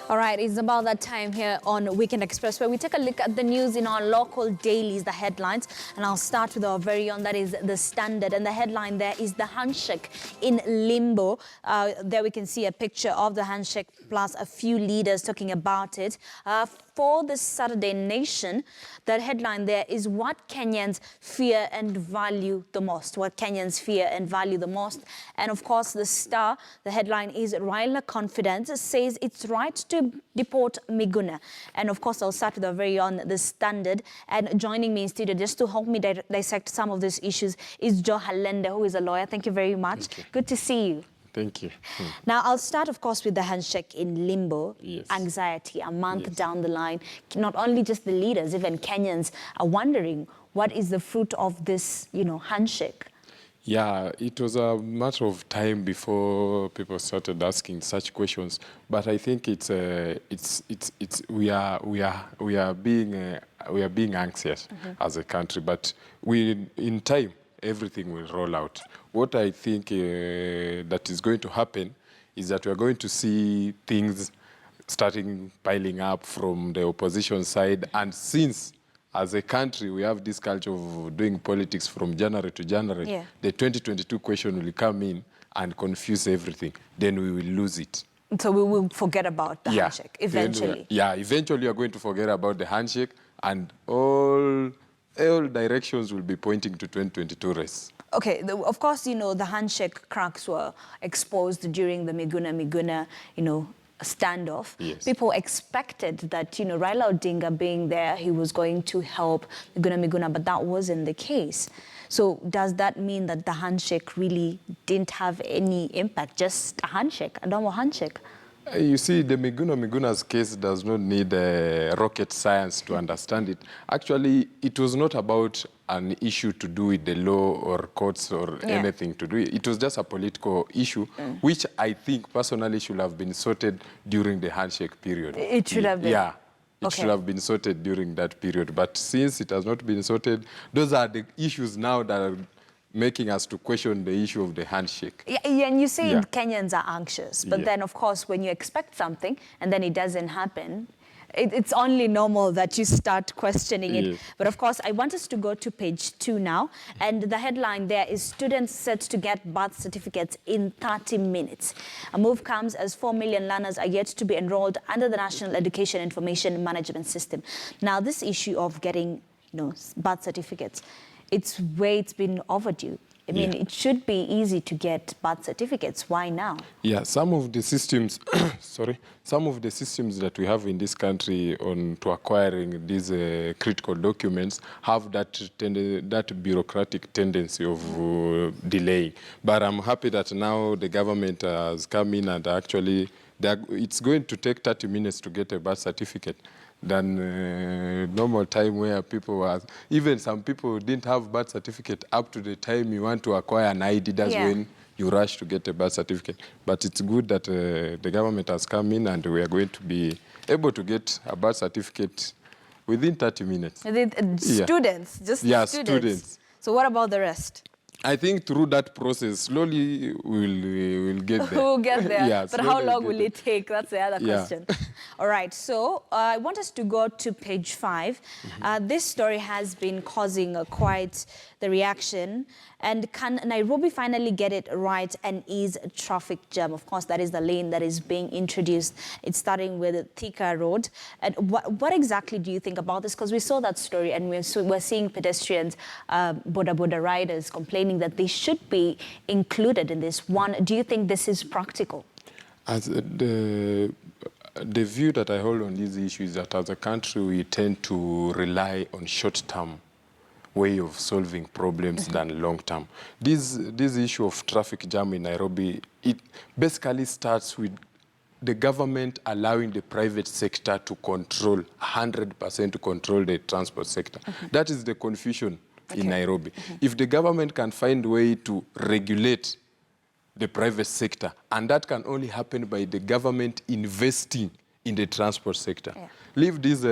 All right, it's about that time here on Weekend Express where we take a look at the news in our local dailies, the headlines. And I'll start with our very own, that is The Standard. And the headline there is the handshake in limbo. There we can see a picture of the handshake plus a few leaders talking about it. For the Saturday Nation, the headline there is what Kenyans fear and value the most. What Kenyans fear and value the most. And of course, the Star, the headline is Raila Confidence says it's right to deport Miguna. And of course, I'll start with our very own The Standard. And joining me in studio just to help me dissect some of these issues is Joe Halende, who is a lawyer. Thank you very much. Good to see you. Thank you. Now, I'll start, of course, with the handshake in limbo, anxiety, a month down the line. Not only just the leaders, even Kenyans are wondering what is the fruit of this, handshake. Yeah, it was a matter of time before people started asking such questions. But I think we are being anxious as a country. But in time, everything will roll out. What I think that is going to happen is that we are going to see things starting piling up from the opposition side. And since, as a country, we have this culture of doing politics from January to January, the 2022 question will come in and confuse everything. Then we will lose it. So we will forget about the handshake eventually. Eventually we are going to forget about the handshake, and all directions will be pointing to 2022 race. Okay, of course, the handshake cracks were exposed during the Miguna, standoff. Yes. People expected that, Raila Odinga being there, he was going to help Miguna, but that wasn't the case. So does that mean that the handshake really didn't have any impact, just a handshake, a normal handshake? You see, the Miguna's case does not need rocket science to understand it. Actually, it was not about an issue to do with the law or courts or anything to do. It was just a political issue, which I think personally should have been sorted during the handshake period. It should have been? Yeah. It should have been sorted during that period. But since it has not been sorted, those are the issues now that are making us to question the issue of the handshake. Yeah, and you say Kenyans are anxious, but then, of course, when you expect something and then it doesn't happen, it's only normal that you start questioning it. But of course, I want us to go to page 2 now. And the headline there is students set to get birth certificates in 30 minutes. A move comes as 4 million learners are yet to be enrolled under the National Education Information Management System. Now, this issue of getting, birth certificates, it's been overdue. I mean, it should be easy to get birth certificates. Why now? Yeah, some of the systems, some of the systems that we have in this country on to acquiring these critical documents have that bureaucratic tendency of delay. But I'm happy that now the government has come in and actually it's going to take 30 minutes to get a birth certificate than normal time where people were, even some people didn't have birth certificate up to the time you want to acquire an ID. That's when you rush to get a birth certificate. But it's good that the government has come in and we are going to be able to get a birth certificate within 30 minutes. Students, just students. So what about the rest? I think through that process, slowly we'll get there. We'll get there. But how long will it take? That's the other question. All right, so I want us to go to page 5. This story has been causing quite the reaction. And can Nairobi finally get it right and ease traffic jam? Of course, that is the lane that is being introduced. It's starting with Thika Road. And what exactly do you think about this? Because we saw that story and we're seeing pedestrians, boda riders complaining that they should be included in this. One, do you think this is practical? As the view that I hold on this issue is that as a country, we tend to rely on short-term way of solving problems than long-term. This issue of traffic jam in Nairobi, it basically starts with the government allowing the private sector to control, 100% to control the transport sector. That is the confusion in Nairobi. If the government can find a way to regulate the private sector, and that can only happen by the government investing in the transport sector. Leave these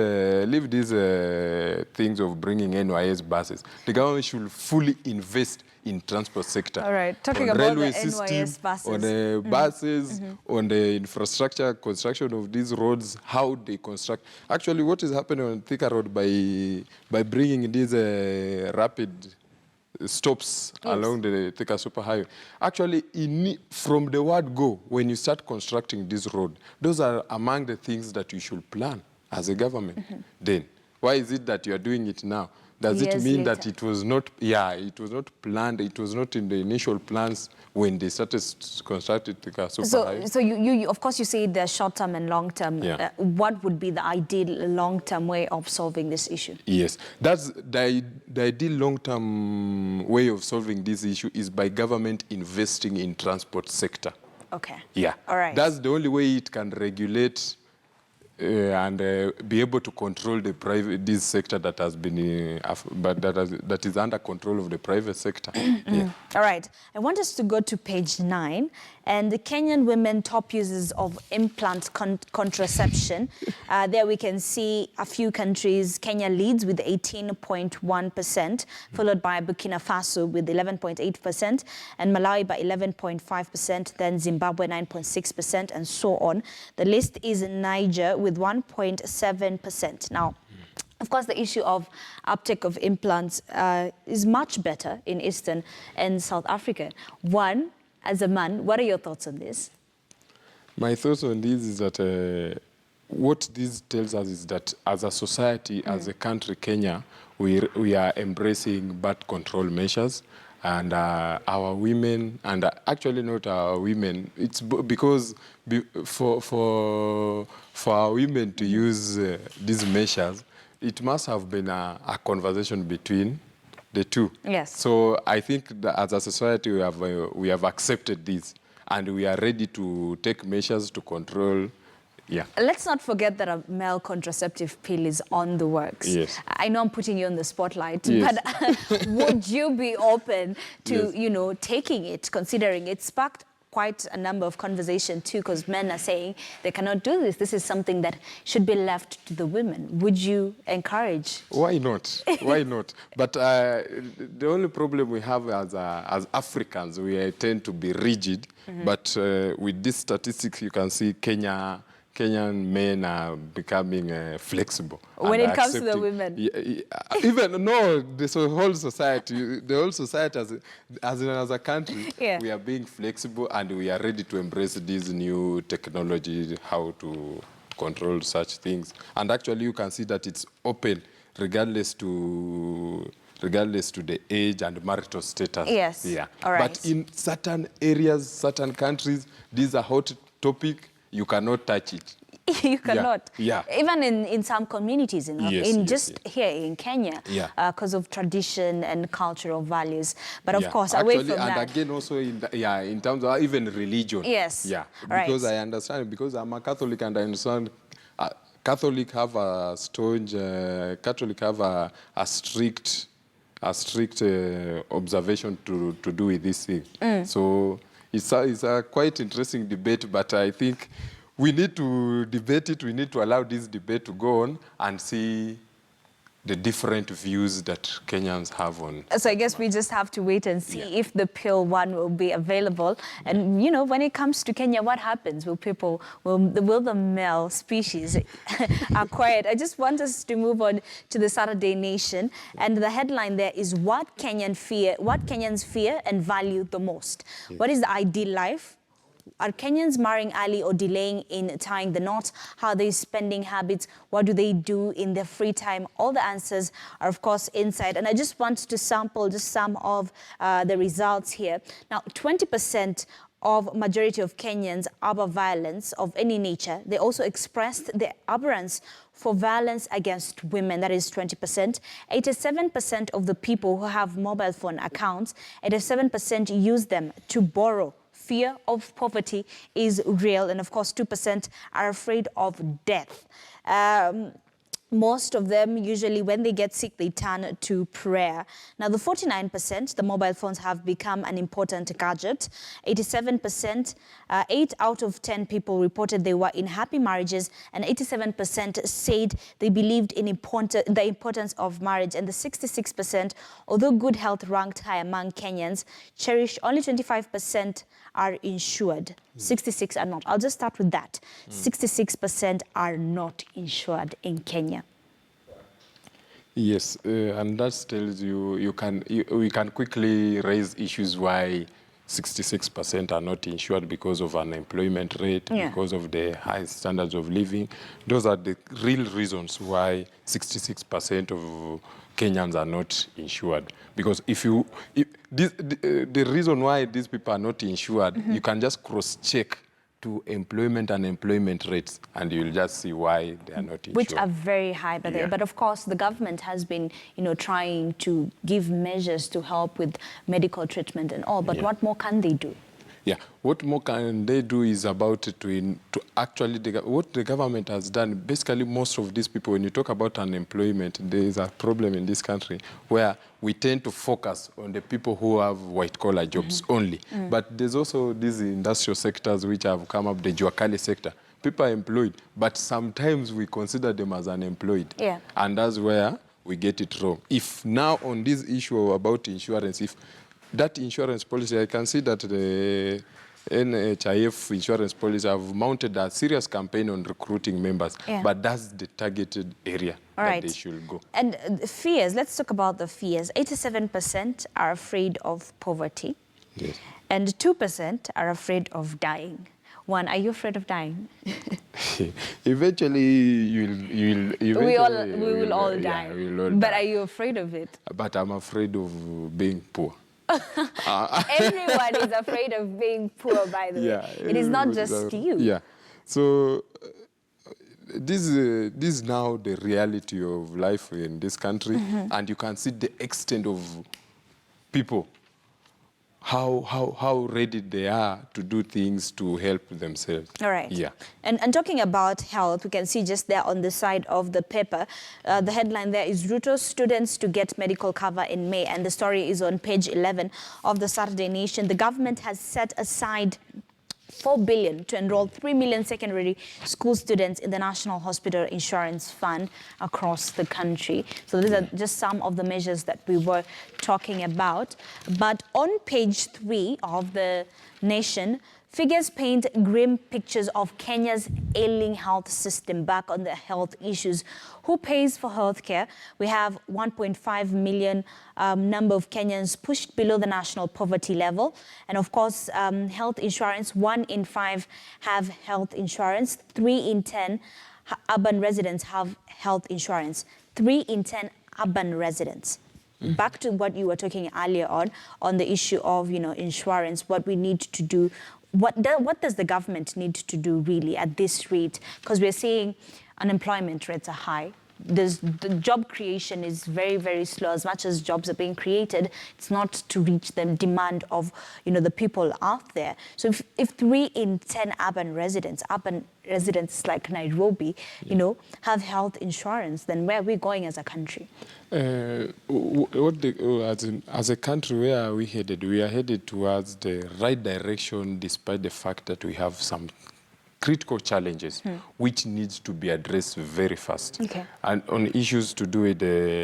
things of bringing NYS buses. The government should fully invest in transport sector. All right, talking on about railway the system, NYS buses. on the buses, on the infrastructure, construction of these roads, how they construct. Actually, what is happening on Thika Road by bringing these rapid stops along the Thika Superhighway. Actually, from the word go, when you start constructing this road, those are among the things that you should plan as a government. Then, why is it that you are doing it now? Does it mean that it was not, it was not planned, it was not in the initial plans when they started constructing the Superhighway? So you of course, you say there's short-term and long-term. Yeah. What would be the ideal long-term way of solving this issue? Yes, that's the ideal long-term way of solving this issue is by government investing in transport sector. Okay. Yeah. All right. That's the only way it can regulate and be able to control the this sector that has been, that is under control of the private sector. Yeah. All right. I want us to go to page 9, and the Kenyan women top users of implant contraception. There we can see a few countries. Kenya leads with 18.1%, followed by Burkina Faso with 11.8%, and Malawi by 11.5%, then Zimbabwe 9.6%, and so on. The list is Niger with 1.7%. Now, of course, the issue of uptake of implants is much better in Eastern and South Africa. One, as a man, what are your thoughts on this? My thoughts on this is that what this tells us is that as a society, as a country, Kenya, we are embracing birth control measures. And our women, and actually not our women, it's because for our women to use these measures, it must have been a conversation between the two. Yes. So I think that as a society we have accepted this, and we are ready to take measures to control. Yeah. Let's not forget that a male contraceptive pill is on the works. Yes. I know I'm putting you on the spotlight, Yes. but would you be open to, Yes. taking it, considering it sparked quite a number of conversation too, because men are saying they cannot do this. This is something that should be left to the women. Would you encourage? Why not? Why not? But the only problem we have as Africans, we tend to be rigid. But with these statistics, you can see Kenyan men are becoming flexible. When it comes to the women? The whole society, as a country, we are being flexible, and we are ready to embrace this new technology, how to control such things. And actually, you can see that it's open, regardless to the age and marital status. Yes. Yeah. All right. But in certain areas, certain countries, this is a hot topic. You cannot touch it. You cannot. Yeah. Even in some communities, here in Kenya, because of tradition and cultural values. But of course, away from that. And again, also in terms of even religion. Yes. Yeah. Because I understand, because I'm a Catholic, and I understand Catholic have a strict observation to do with this thing. So it's a quite interesting debate, but I think we need to debate it. We need to allow this debate to go on and see the different views that Kenyans have on. So I guess we just have to wait and see if the pill one will be available. And when it comes to Kenya, what happens? Will the male species acquire it? I just want us to move on to the Saturday Nation, and the headline there is what Kenyans fear and value the most. What is the ideal life? Are Kenyans marrying early or delaying in tying the knot? How are their spending habits? What do they do in their free time? All the answers are, of course, inside. And I just want to sample just some of the results here. Now, 20% of majority of Kenyans harbor violence of any nature. They also expressed their abhorrence for violence against women. That is 20%. 87% of the people who have mobile phone accounts, 87% use them to borrow. Fear of poverty is real, and of course 2% are afraid of death. Most of them, usually when they get sick, they turn to prayer. Now, the 49%, the mobile phones have become an important gadget. 87%, 8 out of 10 people reported they were in happy marriages, and 87% said they believed in the importance of marriage. And the 66%, although good health ranked high among Kenyans, cherish only 25% are insured. 66 are not. I'll just start with that. 66% are not insured in Kenya. Yes, and that tells you we can quickly raise issues why 66% are not insured because of unemployment rate, because of the high standards of living. Those are the real reasons why 66% of Kenyans are not insured. Because the reason why these people are not insured, you can just cross-check to employment and unemployment rates, and you'll just see why they are not insured. Which are very high by there. But of course, the government has been, trying to give measures to help with medical treatment and all. But what more can they do? Yeah, what more can they do is about to actually, what the government has done, basically most of these people, when you talk about unemployment, there is a problem in this country where we tend to focus on the people who have white-collar jobs only. But there's also these industrial sectors which have come up, the Juakali sector. People are employed, but sometimes we consider them as unemployed. Yeah. And that's where we get it wrong. If now on this issue about insurance, if that insurance policy, I can see that the NHIF insurance policy have mounted a serious campaign on recruiting members, but that's the targeted area that they should go. And fears, let's talk about the fears. 87% are afraid of poverty, and 2% are afraid of dying. One, are you afraid of dying? Eventually, we will all die. But are you afraid of it? But I'm afraid of being poor. Everyone is afraid of being poor, by the way. It is not just you. Yeah. So this is now the reality of life in this country, and you can see the extent of people, how ready they are to do things to help themselves. All right. Yeah. And talking about health, we can see just there on the side of the paper, the headline there is Ruto students to get medical cover in May. And the story is on page 11 of the Saturday Nation. The government has set aside 4 billion to enroll 3 million secondary school students in the National Hospital Insurance Fund across the country. So these are just some of the measures that we were talking about. But on page 3 of the Nation, figures paint grim pictures of Kenya's ailing health system. Back on the health issues, who pays for healthcare? We have 1.5 million number of Kenyans pushed below the national poverty level. And of course, health insurance, 1 in 5 have health insurance. 3 in 10 urban residents have health insurance. 3 in 10 urban residents. Back to what you were talking earlier on the issue of, insurance, what we need to do. What does the government need to do really at this rate? Because we're seeing unemployment rates are high. The job creation is very, very slow. As much as jobs are being created, it's not to reach the demand of, the people out there. So if 3 in 10 urban residents like Nairobi, have health insurance, then where are we going as a country? As a country, where are we headed? We are headed towards the right direction, despite the fact that we have some critical challenges which needs to be addressed very fast. And on issues to do with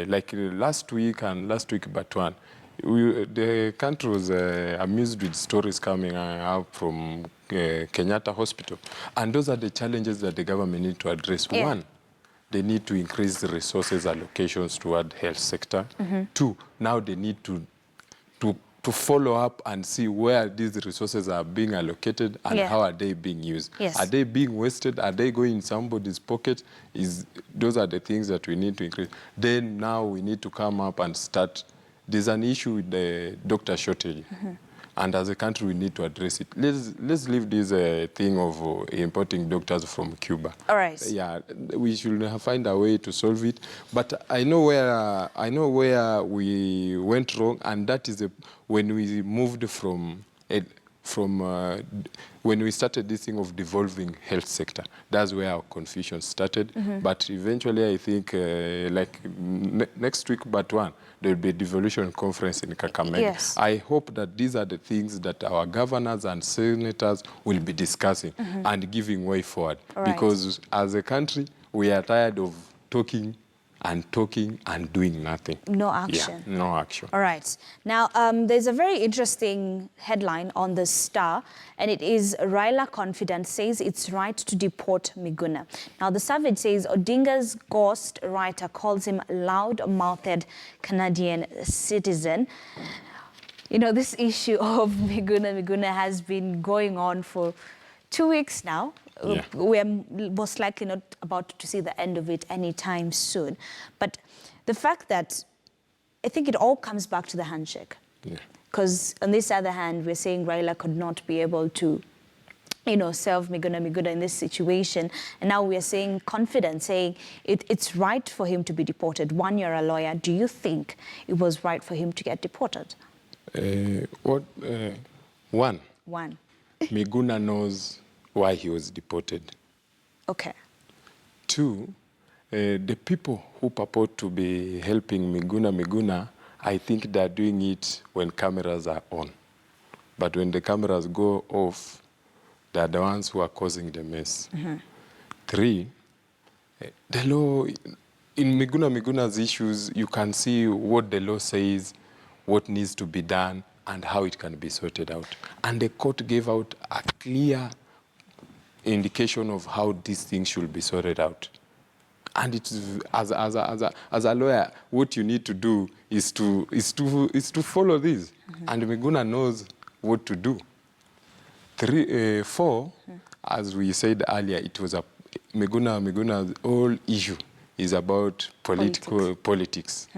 like last week but one, the country was amused with stories coming out from Kenyatta Hospital, and those are the challenges that the government need to address. One, they need to increase the resources allocations toward health sector. 2, now they need to follow up and see where these resources are being allocated and how are they being used. Are they being wasted? Are they going in somebody's pocket? Those are the things that we need to increase. Then now we need to come up and start. There's an issue with the doctor shortage. And as a country, we need to address it. Let's leave this thing of importing doctors from Cuba. All right. Yeah, we should find a way to solve it. But I know where we went wrong, and that is when we moved from from when we started this thing of devolving health sector. That's where our confusion started. But eventually, I think, like next week, but one, there will be a devolution conference in Kakamega. Yes. I hope that these are the things that our governors and senators will be discussing and giving way forward. Right. Because as a country, we are tired of talking and doing nothing. No action. Yeah, no action. All right. Now, there's a very interesting headline on the Star, and it is Raila confident says it's right to deport Miguna. Now, the Savage says Odinga's ghost writer calls him loud-mouthed Canadian citizen. You know, this issue of Miguna has been going on for 2 weeks now. Yeah. We're most likely not about to see the end of it anytime soon. But the fact that I think it all comes back to the handshake. Because on this other hand, we're saying Raila could not be able to, you know, serve Miguna in this situation. And now we're saying confident, saying it's right for him to be deported. One, you're a lawyer. Do you think it was right for him to get deported? One. One. Miguna knows why he was deported. Okay. Two, the people who purport to be helping Miguna, I think they're doing it when cameras are on. But when the cameras go off, they're the ones who are causing the mess. Three, the law, in Miguna's issues, you can see what the law says, what needs to be done, and how it can be sorted out. And the court gave out a clear indication of how these things should be sorted out. And it's, as a lawyer, what you need to do is to follow this. And Miguna knows what to do. Four, as we said earlier, it was a Miguna's whole issue is about politics.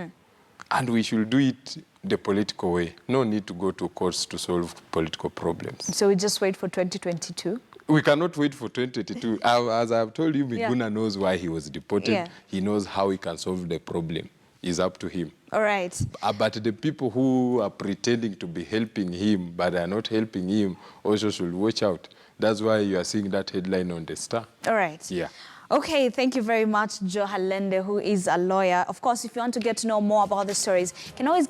And we should do it the political way. No need to go to courts to solve political problems. So we just wait for 2022? We cannot wait for 2022. As I've told you, Miguna knows why he was deported. Yeah. He knows how he can solve the problem. It's up to him. All right. But the people who are pretending to be helping him, but are not helping him, also should watch out. That's why you are seeing that headline on the Star. All right. Yeah. Okay, thank you very much, Joe Halende, who is a lawyer. Of course, if you want to get to know more about the stories, you can always get